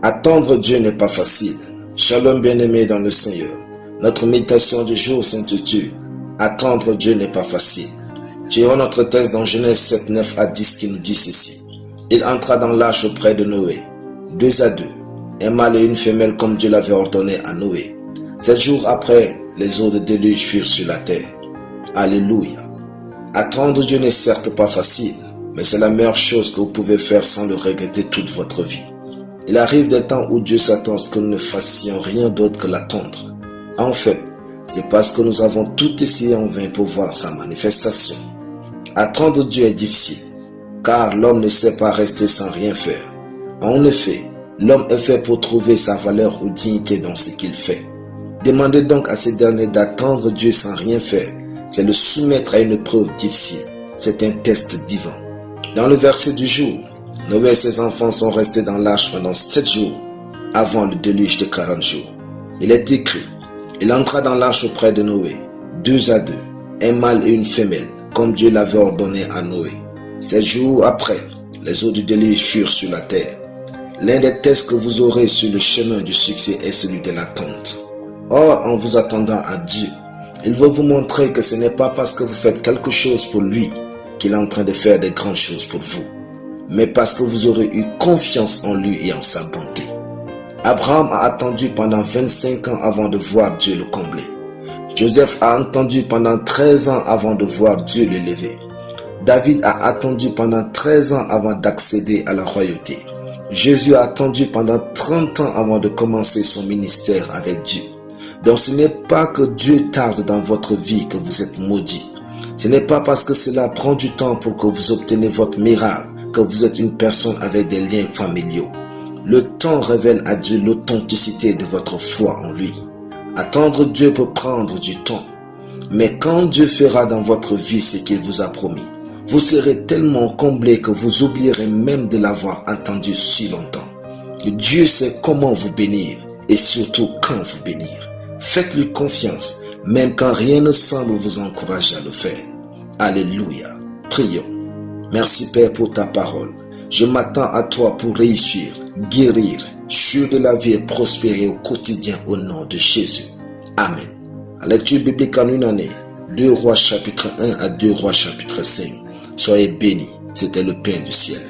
Attendre Dieu n'est pas facile. Shalom bien-aimé dans le Seigneur. Notre méditation du jour s'intitule « Attendre Dieu n'est pas facile ». Tirons notre texte dans Genèse 7, 9 à 10 qui nous dit ceci. Il entra dans l'arche auprès de Noé, 2 à 2, un mâle et une femelle comme Dieu l'avait ordonné à Noé. 7 jours après, les eaux de déluge furent sur la terre. Alléluia. Attendre Dieu n'est certes pas facile, mais c'est la meilleure chose que vous pouvez faire sans le regretter toute votre vie. Il arrive des temps où Dieu s'attend à ce que nous ne fassions rien d'autre que l'attendre. En fait, c'est parce que nous avons tout essayé en vain pour voir sa manifestation. Attendre Dieu est difficile, car l'homme ne sait pas rester sans rien faire. En effet, l'homme est fait pour trouver sa valeur ou dignité dans ce qu'il fait. Demandez donc à ces derniers d'attendre Dieu sans rien faire. C'est le soumettre à une épreuve difficile. C'est un test divin. Dans le verset du jour, Noé et ses enfants sont restés dans l'arche pendant 7 jours avant le déluge de 40 jours. Il est écrit, il entra dans l'arche auprès de Noé, 2 à 2, un mâle et une femelle, comme Dieu l'avait ordonné à Noé. 7 jours après, les eaux du déluge furent sur la terre. L'un des tests que vous aurez sur le chemin du succès est celui de l'attente. Or, en vous attendant à Dieu, il veut vous montrer que ce n'est pas parce que vous faites quelque chose pour lui qu'il est en train de faire des grandes choses pour vous, mais parce que vous aurez eu confiance en lui et en sa bonté. Abraham a attendu pendant 25 ans avant de voir Dieu le combler. Joseph a attendu pendant 13 ans avant de voir Dieu l'élever. David a attendu pendant 13 ans avant d'accéder à la royauté. Jésus a attendu pendant 30 ans avant de commencer son ministère avec Dieu. Donc ce n'est pas que Dieu tarde dans votre vie que vous êtes maudit. Ce n'est pas parce que cela prend du temps pour que vous obtenez votre miracle que vous êtes une personne avec des liens familiaux. Le temps révèle à Dieu l'authenticité de votre foi en lui. Attendre Dieu peut prendre du temps. Mais quand Dieu fera dans votre vie ce qu'il vous a promis, vous serez tellement comblé que vous oublierez même de l'avoir attendu si longtemps. Dieu sait comment vous bénir et surtout quand vous bénir. Faites-lui confiance, même quand rien ne semble vous encourager à le faire. Alléluia. Prions. Merci Père pour ta parole. Je m'attends à toi pour réussir, guérir, jouir de la vie et prospérer au quotidien au nom de Jésus. Amen. La lecture biblique en une année, 2 Rois chapitre 1 à 2 Rois chapitre 5. Soyez bénis, c'était le pain du ciel.